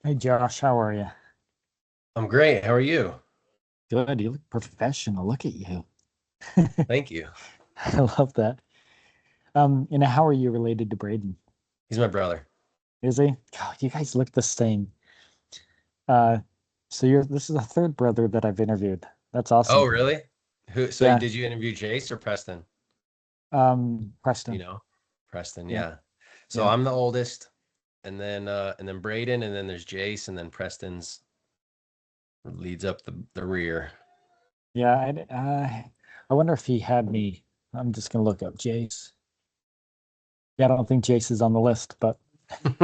Hey Josh, how are you? I'm great. How are you? Good. You look professional. Look at you. Thank you. I love that. How are you related to Braden? He's my brother. Is he? God, you guys look the same. Uh, so this is the third brother that I've interviewed. That's Oh, awesome. really? So Yeah. did you interview Jace or Preston? Preston. You know, Preston, Yeah, yeah. So yeah, I'm the oldest, and then Braden, and then there's Jace, and then Preston's leads up the rear. yeah. I wonder if he had me. I'm just gonna look up Jace. Yeah, I don't think Jace is on the list, but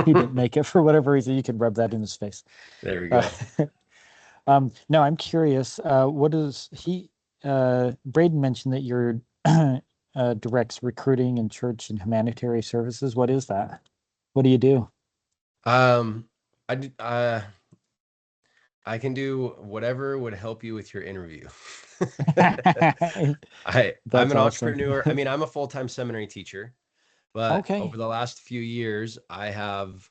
he didn't make it for whatever reason. You can rub that in his face. There we Uh, go. no, I'm curious. What is he? Braden mentioned that you're directs recruiting in church and humanitarian services. What is that? What do you do? Um, I can do whatever would help you with your interview. I'm That's an awesome. entrepreneur. I mean, I'm a full-time seminary teacher. But over Okay. the last few years, I have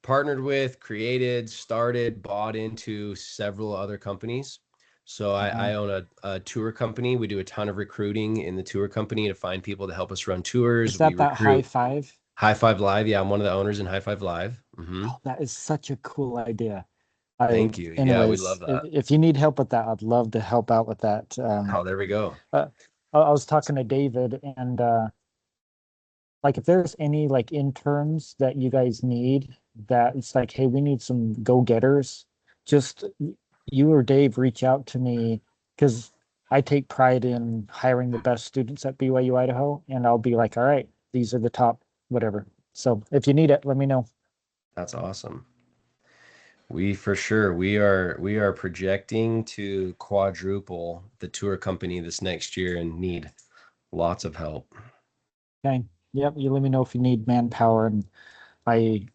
partnered with, created, started, bought into several other companies. So Uh-huh. I own a tour company. We do a ton of recruiting in the tour company to find people to help us run Is tours. We that high recruit five? High Five Live. Yeah, I'm one of the owners in High Five Live. Oh, that is such a cool idea. Thank you. Yeah, we love Anyways, that. if you need help with that, I'd love to help out with that. Oh, there we go. Uh, I was talking to David, and like if there's any like interns that you guys need, that it's like, hey, we need some go-getters, just you or Dave reach out to me, because I take pride in hiring the best students at BYU Idaho, and I'll be like, all right, these are the top whatever. So if you need it, let me know. That's awesome. We for sure we are projecting to quadruple the tour company this next year and need lots of help. Okay. Yep, you let me know if you need manpower, and I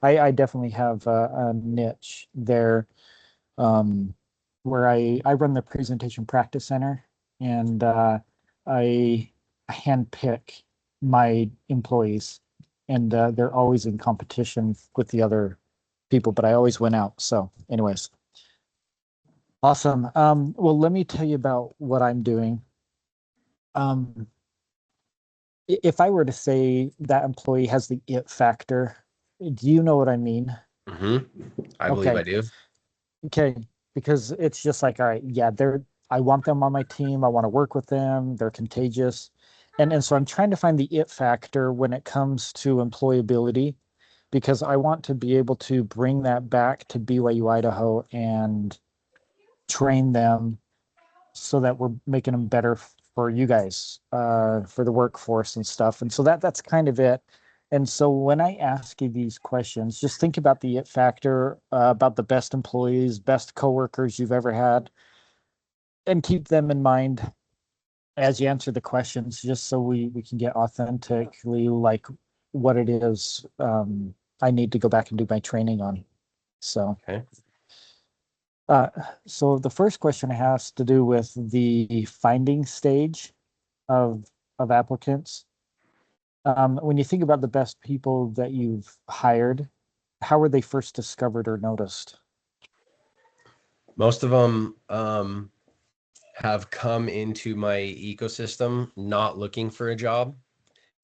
I definitely have a niche there, um, where I run the presentation practice center, and I handpick my employees, and they're always in competition with the other people, but I always win out. So, anyways, awesome. Well, let me tell you about what I'm doing. Um, if I were to say that employee has the it factor, do you know what I mean? hmm I believe I Okay. do. Okay, because it's just like, all right, yeah, I want them on my team. I want to work with them. They're contagious. And so I'm trying to find the it factor when it comes to employability, because I want to be able to bring that back to BYU Idaho and train them so that we're making them better for you guys, for the workforce and stuff. And so that's kind of it. And so when I ask you these questions, just think about the it factor, about the best employees, best coworkers you've ever had, and keep them in mind as you answer the questions, just so we can get authentically like what it is, I need to go back and do my training on. So Okay. uh, so the first question has to do with the finding stage of applicants. When you think about the best people that you've hired, how were they first discovered or noticed? Most of them have come into my ecosystem not looking for a job,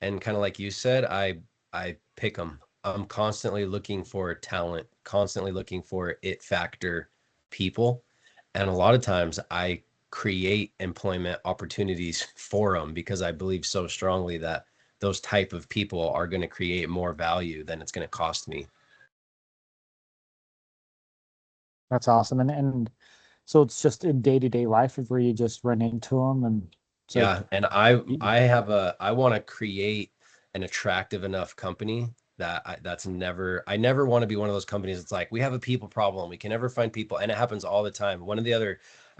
and kind of like you said, I pick them. I'm constantly looking for talent, constantly looking for it factor people, and a lot of times I create employment opportunities for them because I believe so strongly that those type of people are going to create more value than it's going to cost me. That's awesome. And so it's just in day-to-day life where you just run into them, and it's like, Yeah, and I want to create an attractive enough company That's never, I never want to be one of those companies. It's like, we have a people problem. We can never find people. And it happens all the time.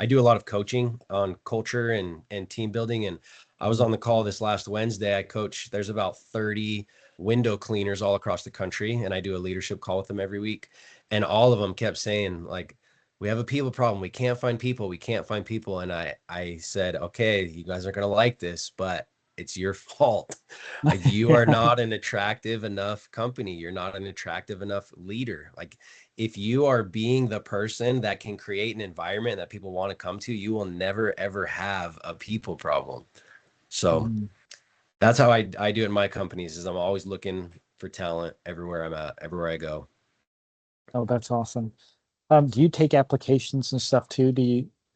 I do a lot of coaching on culture and team building. And I was Mhm. on the call this last Wednesday. There's about 30 window cleaners all across the country. And I do a leadership call with them every week. And all of them kept saying like, we have a people problem. We can't find people. We can't find people. And I said, okay, you guys are going to like this, but it's your fault. Like, you are Yeah. not an attractive enough company. You're not an attractive enough leader. Like, if you are being the person that can create an environment that people want to come to, you will never ever have a people problem. So Mhm. that's how I do it in my companies, is I'm always looking for talent everywhere I'm at, everywhere I go. Oh, that's awesome. Do you take applications and stuff too?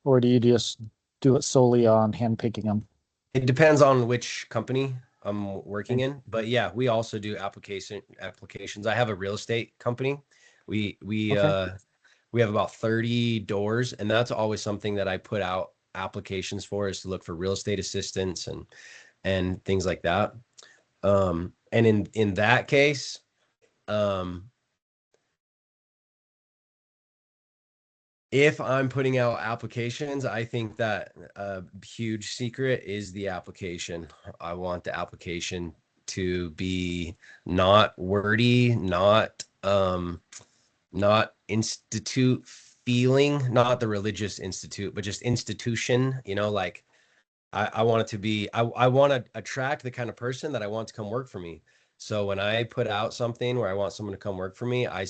Or do you just do it solely on handpicking them? It depends on which company I'm working Okay. in, but yeah, we also do applications. I have a real estate company. We we Okay. uh we have about 30 doors, and that's always something that I put out applications for, is to look for real estate assistants and things like that. And in that case, um if I'm putting out applications, I think that a huge secret is the application. I want the application to be not wordy, not institute feeling, not the religious institute, but just institution, like, I want it to be, I want to attract the kind of person that I want to come work for me. So when I put out something where I want someone to come work for me, I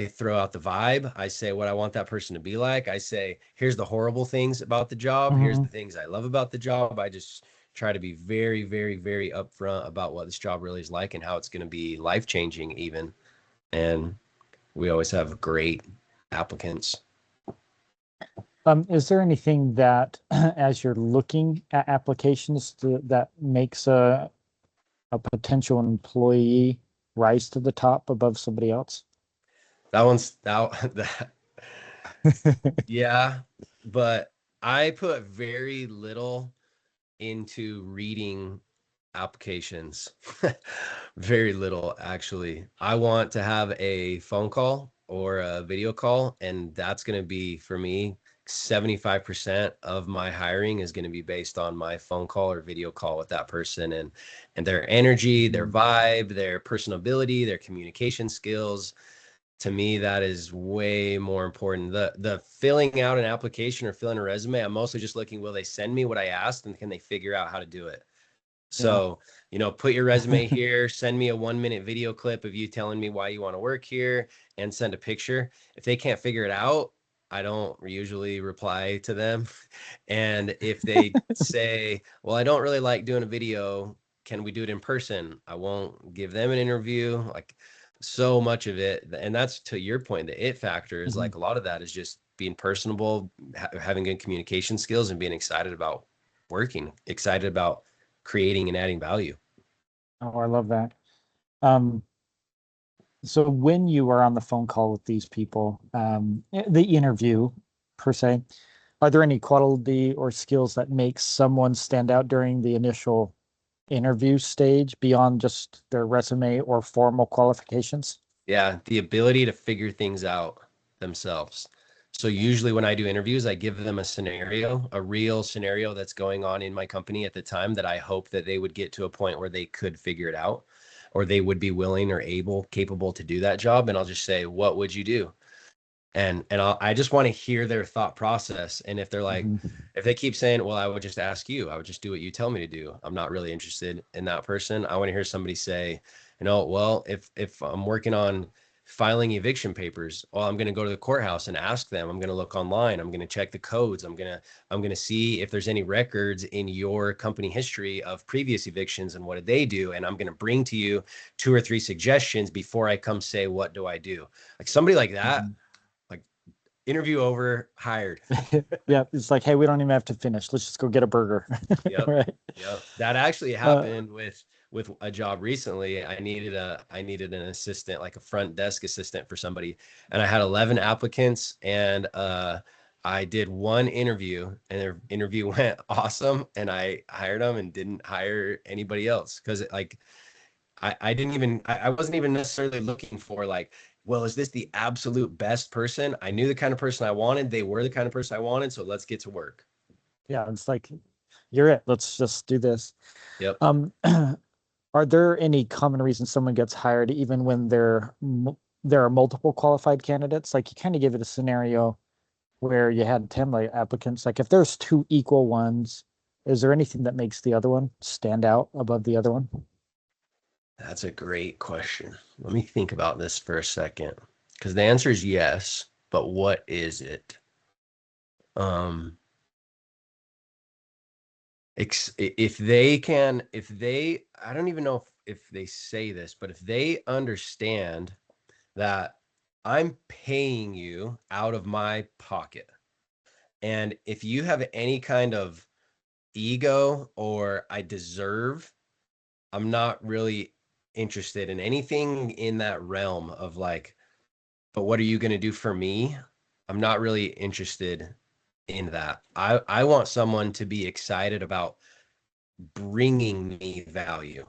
throw out the vibe. I say what I want that person to be like. I say, here's the horrible things about the job. Here's Hmm. the things I love about the job. I just try to be very, very, very upfront about what this job really is like and how it's going to be life changing, even. And we always have great applicants. Is there anything that, as you're looking at applications, that makes a potential employee rise to the top above somebody else? That one's that, yeah, but I put very little into reading applications. Very little, actually. I want to have a phone call or a video call, and that's going to be, for me, 75% of my hiring is going to be based on my phone call or video call with that person, and their energy, their Mhm. vibe, their personability, their communication skills. To me, that is way more important. The filling out an application or filling a resume, I'm mostly just looking, will they send me what I asked, and can they figure out how to do it? Yeah. So, put your resume here, send me a 1 minute video clip of you telling me why you want to work here, and send a picture. If they can't figure it out, I don't usually reply to them. And if they say, well, I don't really like doing a video, can we do it in person? I won't give them an interview. Like, so much of it, and that's to your point, the it factor is Mhm. like, a lot of that is just being personable, having good communication skills, and being excited about working, excited about creating and adding value. Oh, I love that. Um, so when you are on the phone call with these people, the interview per se, are there any quality or skills that make someone stand out during the initial interview stage beyond just their resume or formal qualifications? Yeah, the ability to figure things out themselves. So usually when I do interviews, I give them a scenario, a real scenario that's going on in my company at the time, that I hope that they would get to a point where they could figure it out, or they would be willing or capable to do that job. And I'll just say, what would you do? I just want to hear their thought process. And if they're like, Mhm. if they keep saying, well, I would just ask you, I would just do what you tell me to do, I'm not really interested in that person. I want to hear somebody say, well, if I'm working on filing eviction papers, well, I'm going to go to the courthouse and ask them. I'm going to look online. I'm going to check the codes. I'm going to see if there's any records in your company history of previous evictions and what did they do. And I'm going to bring to you 2 or 3 suggestions before I come say, what do I do? Like, somebody like that, Mhm. like, interview over, hired. Yeah, it's like, hey, we don't even have to finish. Let's just go get a burger. Yep. Right. Yep. That actually Uh, happened with a job recently. I needed an assistant, like a front desk assistant for somebody, and I had 11 applicants, and I did one interview, and their interview went awesome, and I hired them and didn't hire anybody else, because, like, I didn't even, I wasn't even necessarily looking for like, well, is this the absolute best person? I knew the kind of person I wanted. They were the kind of person I wanted. So let's get to work. Yeah, it's like you're it. Let's just do this. Yep. Um, are there any common reasons someone gets hired even when there are multiple qualified candidates? Like you kind of give it a scenario where you had 10 like applicants. Like if there's two equal ones, is there anything that makes the other one stand out above the other one? That's a great question. Let me think about this for a second. Because the answer is yes, but what is it? Um, if they can, if they, I don't even know if they say this, but if they understand that I'm paying you out of my pocket, and if you have any kind of ego or I deserve, I'm not really interested in anything in that realm of like, but what are you going to do for me? I'm not really interested in that. I want someone to be excited about bringing me value.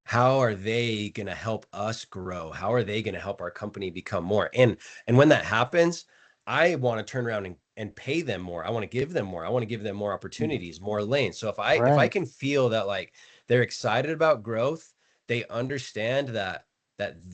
How are they going to help us grow? How are they going to help our company become more? And when that happens, I want to turn around and pay them more. I want to give them more. I want to give them more opportunities, more lanes. So if I Right. can feel that like they're excited about growth, they understand that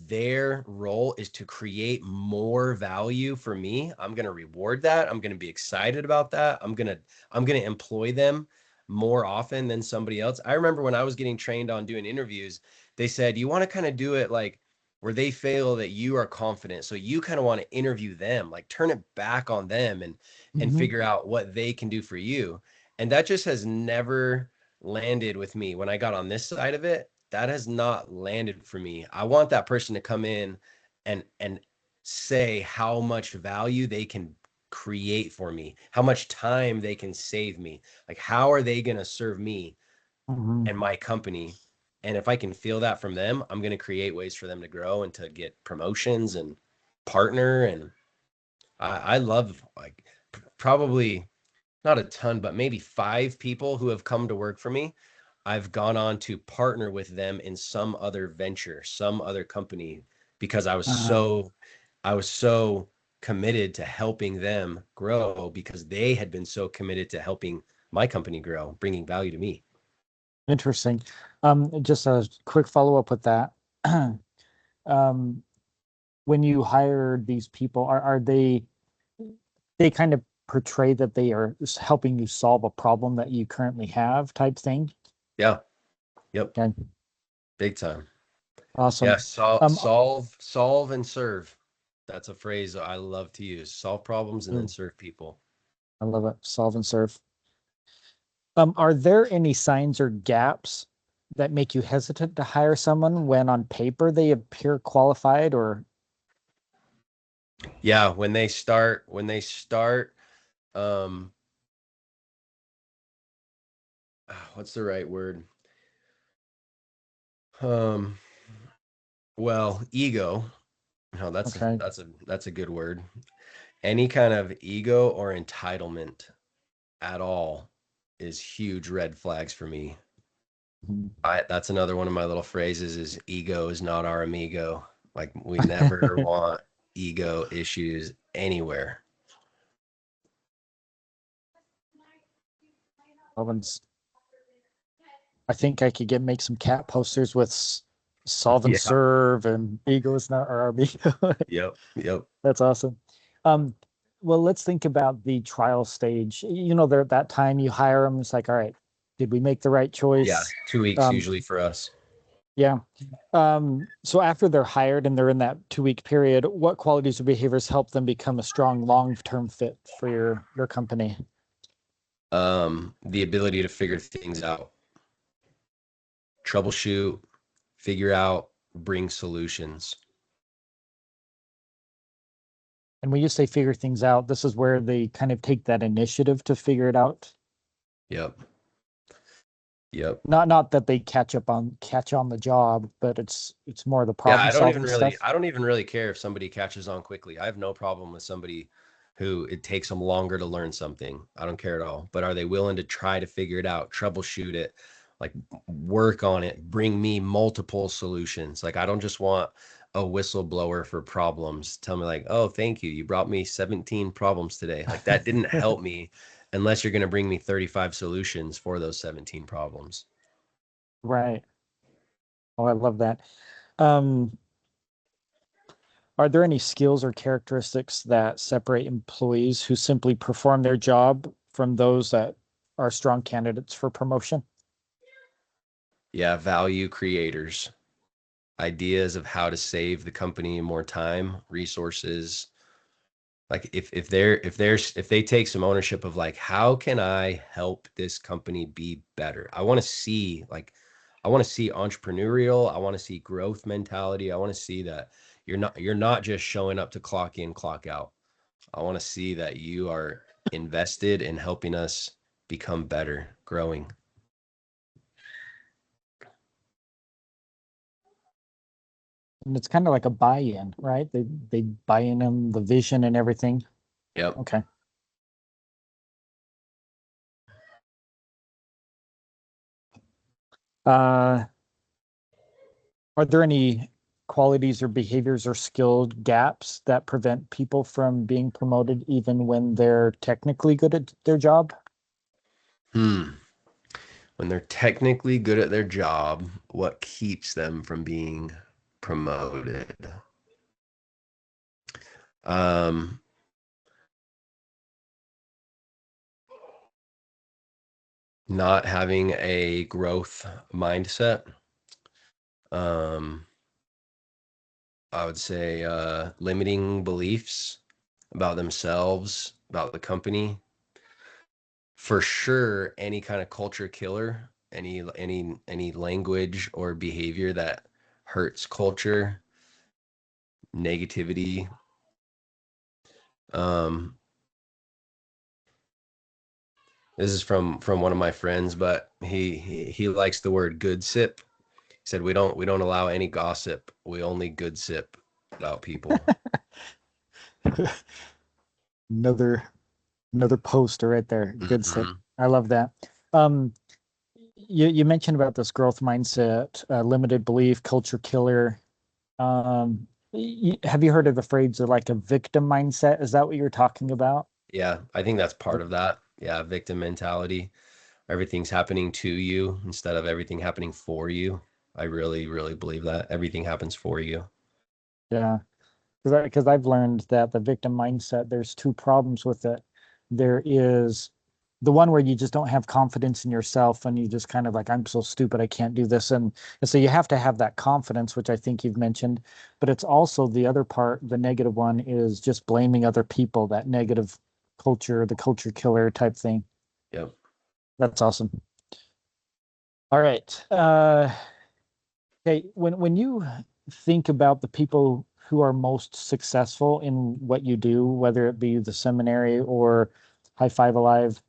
their role is to create more value for me. I'm going to reward that. I'm going to be excited about that. I'm going to employ them more often than somebody else. I remember when I was getting trained on doing interviews, they said you want to kind of do it like where they fail that you are confident. So you kind of want to interview them, like turn it back on them and Hmm. figure out what they can do for you. And that just has never landed with me. When I got on this side of it, that has not landed for me. I want that person to come in and say how much value they can create for me, how much time they can save me. Like, how are they going to serve me Hmm. and my company? And if I can feel that from them, I'm going to create ways for them to grow and to get promotions and partner. And I love like probably not a ton, but maybe 5 people who have come to work for me. I've gone on to partner with them in some other venture, some other company, because Uh, I was so committed to helping them grow because they had been so committed to helping my company grow, bringing value to me. Interesting. Just a quick follow-up with that. Um, when you hire these people, are they kind of portray that they are helping you solve a problem that you currently have type thing? Yeah. Yep. Okay, Big time. Yeah. awesome. Um, Solve and serve. That's a phrase I love to use. Solve problems and then ooh, serve people. I love it. Solve and serve. Are there any signs or gaps that make you hesitant to hire someone when on paper they appear qualified or Yeah. When they start, um, what's the right word? Um, well, ego. No, okay? that's a good word. Any kind of ego or entitlement at all is huge red flags for me. Mhm. That's another one of my little phrases is ego is not our amigo. Like we never want ego issues anywhere. Owens, I think I could get make some cat posters with solve and Yeah. serve and ego is not our amigo. Yep. Yep. That's awesome. Um, well, let's think about the trial stage. You know, there at that time you hire them, it's like, all right, did we make the right Yeah. choice? 2 weeks Um, usually for us. yeah. So after they're hired and they're in that 2 week period, what qualities or behaviors help them become a strong long-term fit for your company? The ability to figure things out, troubleshoot, figure out, bring solutions. And when you say figure things out, this is where they kind of take that initiative to figure it out. Yep. Yep. Not that they catch on the job, but it's more the Yeah, problem solving stuff. I don't even really care if somebody catches on quickly. I have no problem with somebody who it takes them longer to learn something. I don't care at all. But are they willing to try to figure it out, troubleshoot it, like work on it, bring me multiple solutions. Like I don't just want a whistleblower for problems. Tell me like, oh, thank you. You brought me 17 problems today. Like that didn't help me unless you're going to bring me 35 solutions for those 17 problems. Right. Oh, I love that. Um, are there any skills or characteristics that separate employees who simply perform their job from those that are strong candidates for promotion? Yeah, value creators, ideas of how to save the company more time, resources. Like if they take some ownership of like how can I help this company be better? I want to see entrepreneurial, I want to see growth mentality. I want to see that you're not just showing up to clock in, clock out. I want to see that you are invested in helping us become better, growing. And it's kind of like a buy-in, right? They buy in them the vision and everything. Yep. Okay. Uh, are there any qualities or behaviors or skilled gaps that prevent people from being promoted even when they're technically good at their job? Hmm. When they're technically good at their job, what keeps them from being promoted? Um, Not having a growth mindset. Um, I would say limiting beliefs about themselves, about the company. For sure, any kind of culture killer, any language or behavior that hurts culture, negativity. Um, this is from one of my friends, but he likes the word good sip. He said we don't allow any gossip. We only good sip about people. Another another poster right there. Good tip. Hmm. I love that. Um, you mentioned about this growth mindset, limited belief, culture killer. Have you heard of the phrase like a victim mindset? Is that what you're talking about? Yeah, I think that's part of that. Yeah, victim mentality. Everything's happening to you instead of everything happening for you. I really, really believe that everything happens for you. Yeah, because I've learned that the victim mindset, there's two problems with it. There is the one where you just don't have confidence in yourself and you just kind of like, I'm so stupid, I can't do this. And so you have to have that confidence, which I think you've mentioned. But it's also the other part, the negative one is just blaming other people, that negative culture, the culture killer type thing. Yep. That's awesome. All right. Okay, when you think about the people who are most successful in what you do, whether it be the seminary or High Five Alive,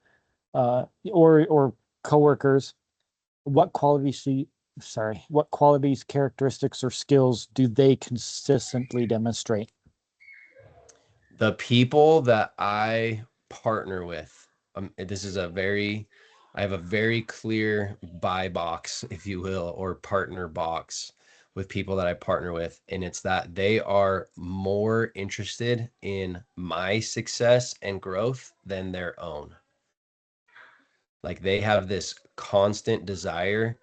or coworkers, what qualities what qualities, characteristics, or skills do they consistently demonstrate? The people that I partner with, this is I have a very clear buy box, if you will, or partner box with people that I partner with. And it's that they are more interested in my success and growth than their own. Like they have this constant desire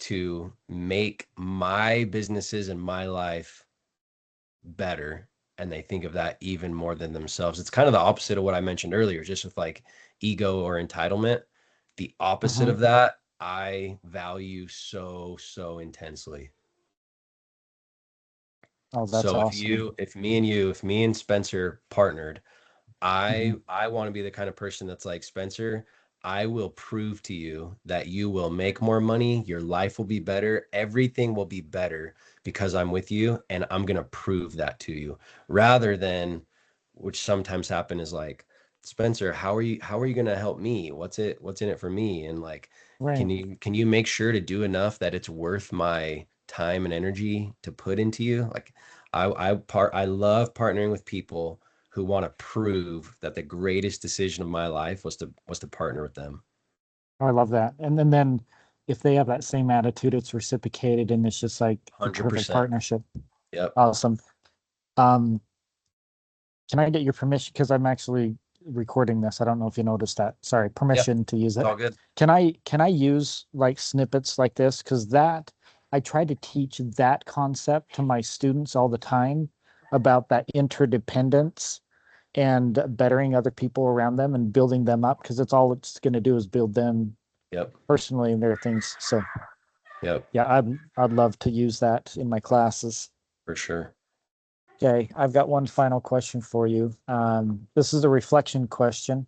to make my businesses and my life better, and they think of that even more than themselves. It's kind of the opposite of what I mentioned earlier, just with like ego or entitlement. The opposite Hmm. of that, I value so intensely. Oh, that's So awesome. if me and Spencer partnered, Hmm. I want to be the kind of person that's like, Spencer, I will prove to you that you will make more money, your life will be better, everything will be better because I'm with you and I'm going to prove that to you. Rather than, which sometimes happen, is like, Spencer, how are you going to help me? What's in it for me? And like, Right. can you make sure to do enough that it's worth my time and energy to put into you? Like I love partnering with people who want to prove that the greatest decision of my life was to partner with them. Oh, I love that. And then if they have that same attitude, it's reciprocated and it's just like the perfect 100%. partnership. Yep. Awesome. Um, can I get your permission? Because I'm actually recording this. I don't know if you noticed that. Sorry, Yeah. permission to use It's it. all good. Can I use like snippets like this? Because that I try to teach that concept to my students all the time about that interdependence and bettering other people around them and building them up because it's all it's going to do is build them Yep. personally and their things. So Yep. yeah, I'd love to use that in my classes. For sure. Okay, I've got one final question for you. This is a reflection question.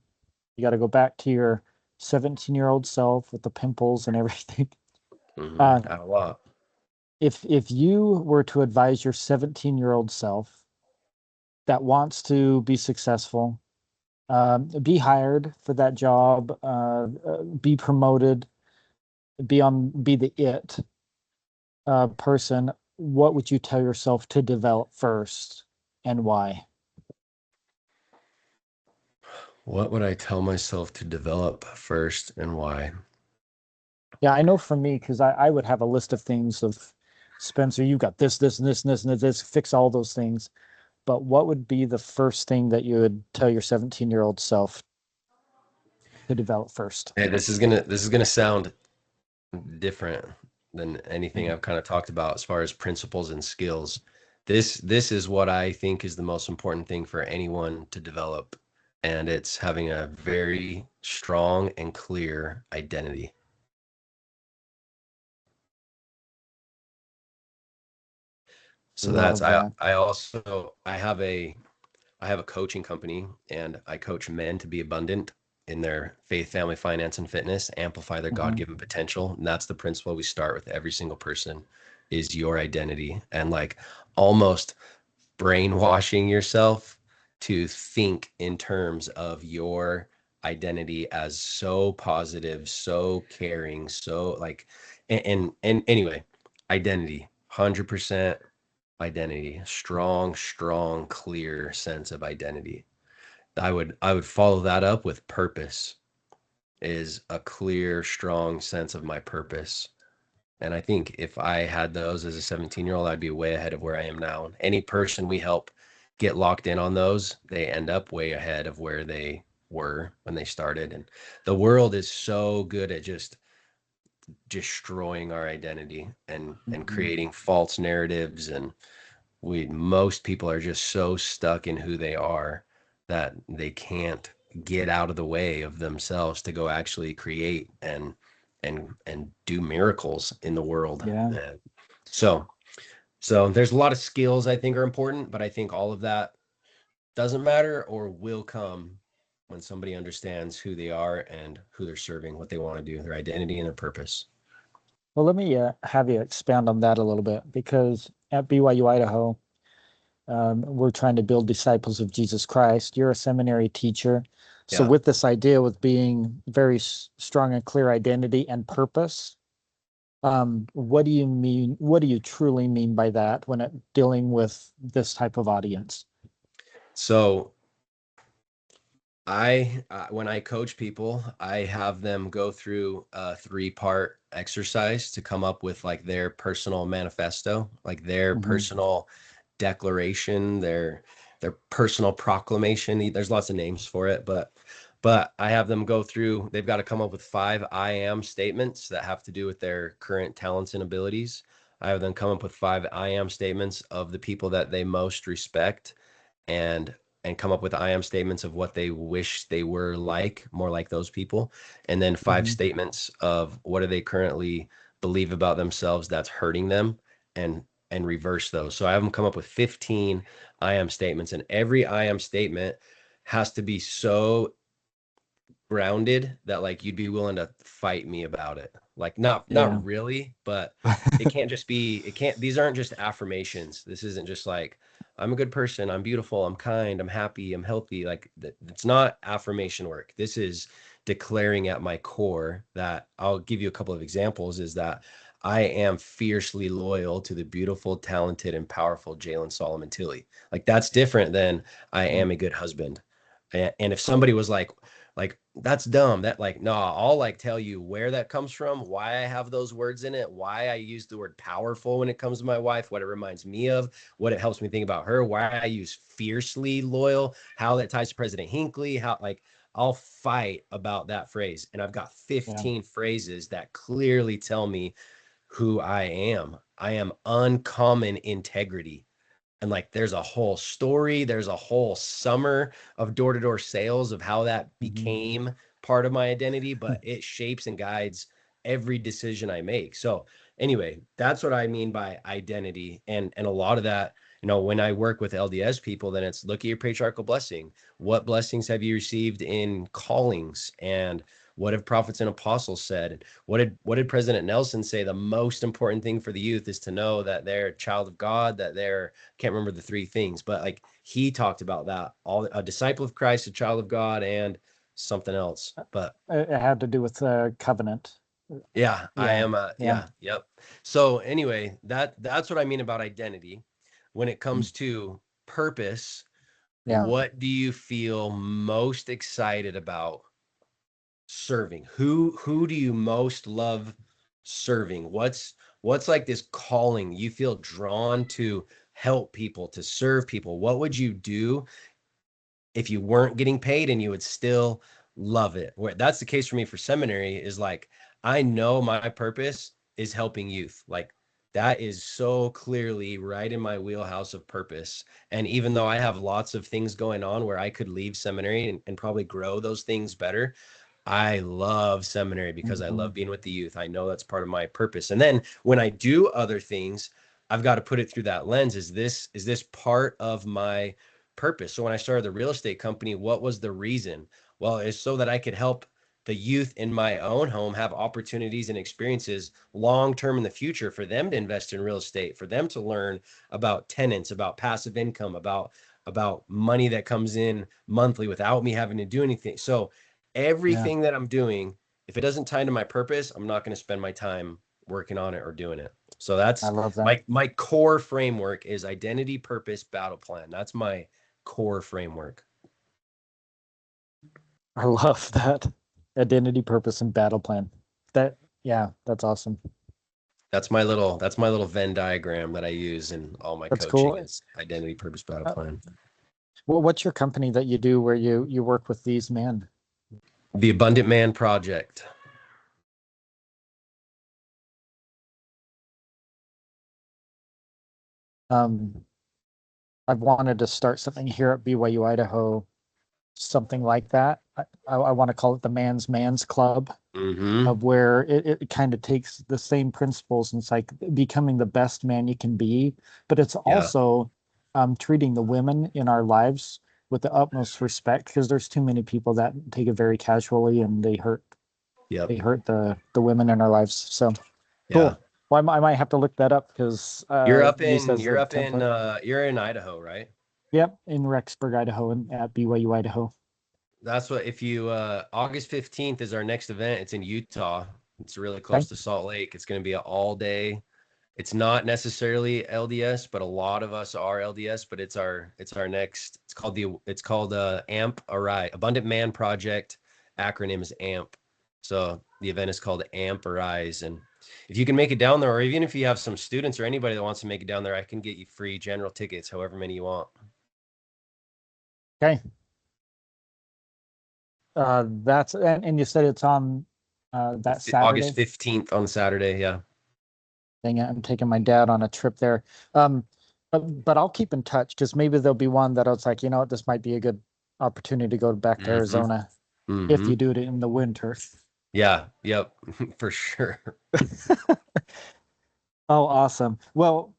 You got to go back to your 17-year-old self with the pimples and everything. Uh, A lot. if you were to advise your 17-year-old self that wants to be successful, be hired for that job, be promoted, be the it person, what would you tell yourself to develop first and why? What would I tell myself to develop first and why? Yeah, I know for me, because I would have a list of things of Spencer, you got this, and this, and this, and this, fix all those things. But what would be the first thing that you would tell your 17-year-old self to develop first? Hey, this is gonna sound different than anything Mhm. I've kind of talked about as far as principles and skills. This is what I think is the most important thing for anyone to develop, and it's having a very strong and clear identity. So that's Love that. I also I have a coaching company and I coach men to be abundant in their faith, family, finance, and fitness, amplify their Hmm. God-given potential. And that's the principle we start with every single person is your identity and like almost brainwashing yourself to think in terms of your identity as so positive, so caring, so like and anyway, identity, 100% identity, strong, clear sense of identity. I would follow that up with purpose is a clear, strong sense of my purpose. And I think if I had those as a 17-year-old, I'd be way ahead of where I am now. Any person we help get locked in on those, they end up way ahead of where they were when they started. And the world is so good at just destroying our identity and Hmm. creating false narratives, and we most people are just so stuck in who they are that they can't get out of the way of themselves to go actually create and do miracles in the world. Yeah. So so there's a lot of skills I think are important, but I think all of that doesn't matter or will come when somebody understands who they are and who they're serving, what they want to do, their identity and their purpose. Well, let me have you expand on that a little bit because at BYU Idaho, we're trying to build disciples of Jesus Christ. You're a seminary teacher. So, Yeah. with this idea with being very strong and clear identity and purpose, what do you mean? What do you truly mean by that when dealing with this type of audience? So when I coach people, I have them go through a 3-part exercise to come up with like their personal manifesto, like their Hmm. personal declaration, their personal proclamation. There's lots of names for it, but I have them go through, they've got to come up with 5 I am statements that have to do with their current talents and abilities. I have them come up with 5 I am statements of the people that they most respect and come up with I am statements of what they wish they were like, more like those people, and then 5 Hmm. statements of what do they currently believe about themselves that's hurting them, and reverse those. So I have them come up with 15 I am statements, and every I am statement has to be so grounded that like you'd be willing to fight me about it. Like not Yeah. really, but it can't just be it can't these aren't just affirmations. This isn't just like I'm a good person, I'm beautiful, I'm kind, I'm happy, I'm healthy. Like it's not affirmation work. This is declaring at my core that I'll give you a couple of examples is that I am fiercely loyal to the beautiful, talented, and powerful Jalen Solomon Tilley. Like that's different than I Yeah. am a good husband. And if somebody was like that's dumb. That like, nah, I'll like tell you where that comes from, why I have those words in it, why I use the word powerful when it comes to my wife, what it reminds me of, what it helps me think about her, why I use fiercely loyal, how that ties to President Hinckley, how like I'll fight about that phrase. And I've got Yeah. 15 phrases that clearly tell me who I am. I am uncommon integrity. And like there's a whole story, there's a whole summer of door-to-door sales of how that Hmm. became part of my identity, but it shapes and guides every decision I make. So anyway, that's what I mean by identity. And a lot of that, when I work with LDS people, then it's look at your patriarchal blessing. What blessings have you received in callings? And what have prophets and apostles said? And what did President Nelson say? The most important thing for the youth is to know that they're a child of God, that they're, can't remember the three things, but like he talked about that, all a disciple of Christ, a child of God, and something else. But It had to do with covenant. yeah, I Yeah. am Yeah. yeah, yep. So anyway, that's what I mean about identity. When it Mm. comes to purpose, Yeah. what do you feel most excited about serving? Who do you most love serving? What's like this calling you feel drawn to help people, to serve people? What would you do if you weren't getting paid and you would still love it? Where that's the case for me for seminary is like I know my purpose is helping youth. Like that is so clearly right in my wheelhouse of purpose. And even though I have lots of things going on where I could leave seminary and probably grow those things better, I love seminary because I Hmm. love being with the youth. I know that's part of my purpose. And then when I do other things, I've got to put it through that lens. Is this part of my purpose? So when I started the real estate company, what was the reason? Well, it's so that I could help the youth in my own home have opportunities and experiences long term in the future for them to invest in real estate, for them to learn about tenants, about passive income, about money that comes in monthly without me having to do anything. So Yeah. everything that I'm doing, if it doesn't tie into my purpose, I'm not going to spend my time working on it or doing it. So I that's love that. my core framework is identity, purpose, battle plan. That's my core framework. I love that. Identity, purpose, and battle plan. That, yeah, that's awesome. That's my little Venn diagram that I use in all my That's coaching cool. is identity, purpose, battle Uh, plan. well, what's your company that you do where you work with these men? The Abundant Man Project. Um, I've wanted to start something here at BYU Idaho, something like that. I want to call it the Man's Club, Mm-hmm. of where it kind of takes the same principles and it's like becoming the best man you can be, but it's Yeah. also treating the women in our lives with the utmost respect because there's too many people that take it very casually and they Yep. hurt the women in our lives. So Yeah. cool. Well, I might have to look that up because You're up use in as you're a up in template. you're in Idaho, right? Yep, in Rexburg, Idaho, and at BYU Idaho. That's what if you August 15th is our next event. It's in Utah. It's really Okay. close to Salt Lake. It's going to be an all day. It's not necessarily LDS, but a lot of us are LDS, but it's our next it's called AMP Arise. Abundant Man Project acronym is AMP. So the event is called AMP Arise. And if you can make it down there, or even if you have some students or anybody that wants to make it down there, I can get you free general tickets, however many you want. Okay. That's and you said it's on that August Saturday. 15th on Saturday. Yeah. Dang it, I'm taking my dad on a trip there. But I'll keep in touch because maybe there'll be one that I was like, you know what, this might be a good opportunity to go back to Mm-hmm. Arizona if Mm-hmm. you do it in the winter. Yeah. Yep. For sure. Oh, awesome. Well,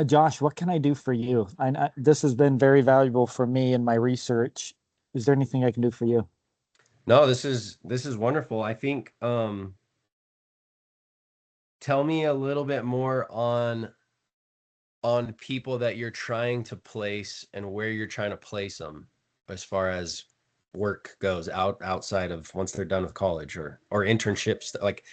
Josh, what can I do for you? This has been very valuable for me in my research. Is there anything I can do for you? No, this is wonderful. I think tell me a little bit more on people that you're trying to place and where you're trying to place them as far as work goes outside of once they're done with college or internships, like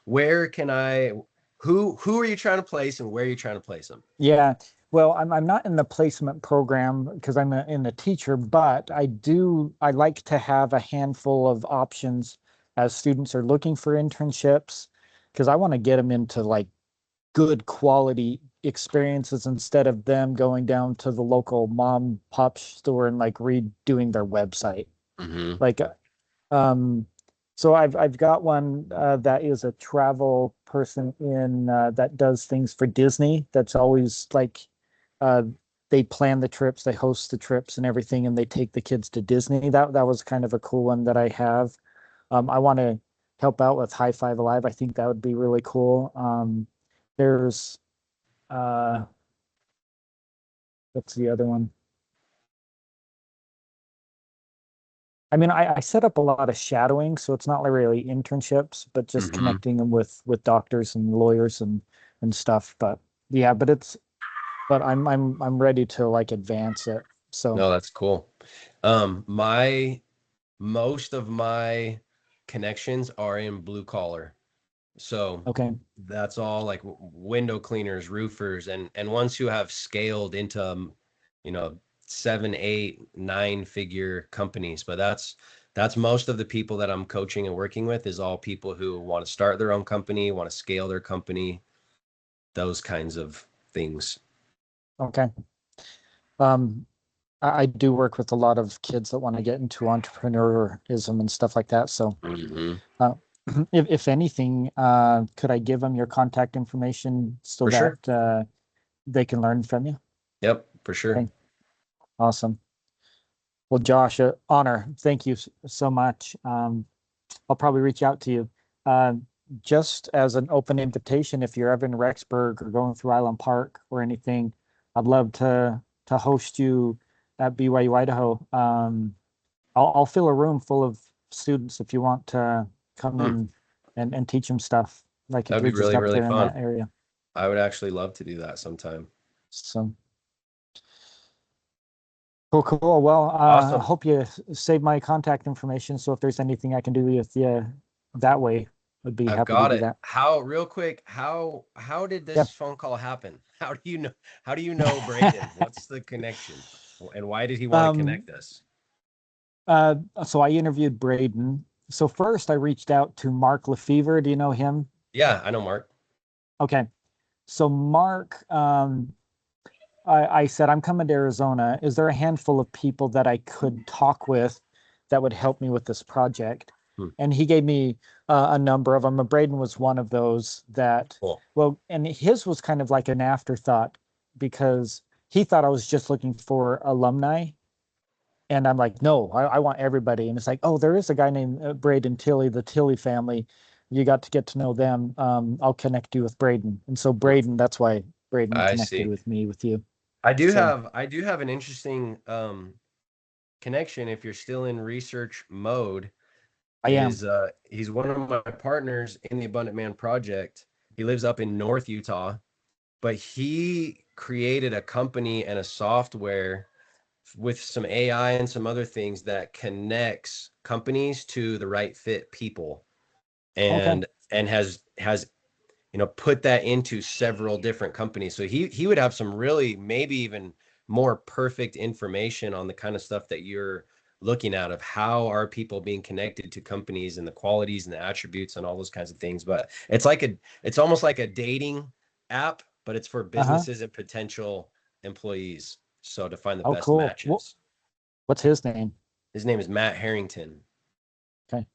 where can I who are you trying to place and where are you trying to place them? Yeah. Well, I'm not in the placement program because in the teacher, but I like to have a handful of options as students are looking for internships because I want to get them into like good quality experiences instead of them going down to the local mom pop store and like redoing their website. Hmm. Like um, so I've got one that is a travel person in that does things for Disney. That's always like uh, they plan the trips, they host the trips and everything, and they take the kids to Disney. That was kind of a cool one that I have. I want to help out with High Five Alive. I think that would be really cool. There's uh, what's the other one? I mean, I set up a lot of shadowing, so it's not like really internships, but just Hmm. connecting them with doctors and lawyers and stuff. But yeah, but I'm ready to like advance it. So No, that's cool. My most of my connections are in blue collar. So okay, that's all like window cleaners, roofers, and ones who have scaled into, you know, 7, 8, 9 figure companies. But that's most of the people that I'm coaching and working with is all people who want to start their own company, want to scale their company, those kinds of things. okay. Um, I do work with a lot of kids that want to get into entrepreneurism and stuff like that. So Hmm. uh, if anything, could I give them your contact information so For that sure. they can learn from you? Yep, for sure. Okay, awesome. Well, Josh, honor. Thank you so much. I'll probably reach out to you. Uh, just as an open invitation, if you're ever in Rexburg or going through Island Park or anything, I'd love to host you at BYU Idaho. I'll fill a room full of students if you want to come Hmm. in and teach them stuff. Like if That'd you're be just really, up really there in fun. that area. I would actually love to do that sometime. So cool, cool. Well, I Awesome. hope you save my contact information. So if there's anything I can do with you that way, I'd be I've happy to got do it. that. How, real quick, how did Yeah. this phone call happen? How do you know Braden? What's the connection? And why did he want to Um, connect us? uh, so I interviewed Braden. So first I reached out to Mark Lefevre. Do you know him? Yeah, I know Mark. Okay. So Mark, I said, I'm coming to Arizona. Is there a handful of people that I could talk with that would help me with this project? Hmm, And he gave me a number of them. And Braden was one of those that, cool. well, and his was kind of like an afterthought because he thought I was just looking for alumni. And I'm like, no, I want everybody. And it's like, oh, there is a guy named Braden Tilley, the Tilley family. You got to get to know them. I'll connect you with Braden. And so Hmm, Braden, that's why Braden I connected see. with me with you. I do So have I do have an interesting connection if you're still in research mode. I am. Is he's one of my partners in the Abundant Man Project. He lives up in North Utah, but he created a company and a software with some AI and some other things that connects companies to the right fit people, Okay. and has put that into several different companies. So he would have some really maybe even more perfect information on the kind of stuff that you're looking at of how are people being connected to companies and the qualities and the attributes and all those kinds of things. But it's almost like a dating app, but it's for Uh-huh. businesses and potential employees. So to find the Oh, best cool. matches. What's his name? His name is Matt Harrington, Okay.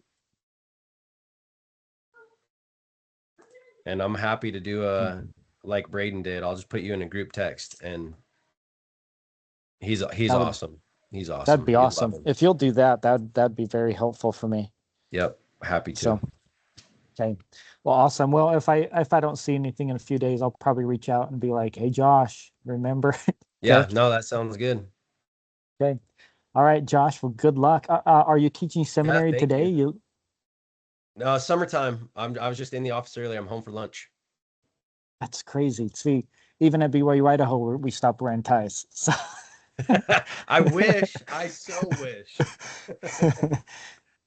and I'm happy to do a like Braden did. I'll just put you in a group text, and he's That would awesome. He's that'd awesome. be You'd love awesome. him. If you'll do that, that'd be very helpful for me. Yep, happy to. So, okay. Well, awesome. Well, if I don't see anything in a few days, I'll probably reach out and be like, "Hey, Josh, remember?" Yeah, Okay. no, that sounds good. Okay. All right, Josh. Well, good luck. Are you teaching Yeah, seminary thank today? you. You No, summertime. I was just in the office earlier. I'm home for lunch. That's crazy. See, even at BYU Idaho, we stopped wearing ties. So I wish. I so wish.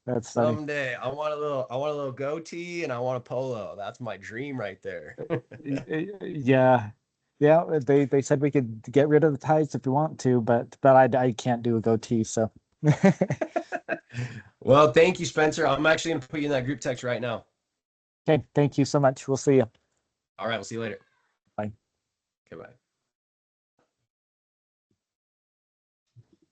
that's funny. Someday I want a little goatee and I want a polo. That's my dream right there. Yeah. Yeah, they said we could get rid of the ties if you want to, but I can't do a goatee, so. Well, thank you, Spencer. I'm actually gonna put you in that group text right now. Okay, thank you so much. We'll see you. All right, we'll see you later. Bye. Goodbye.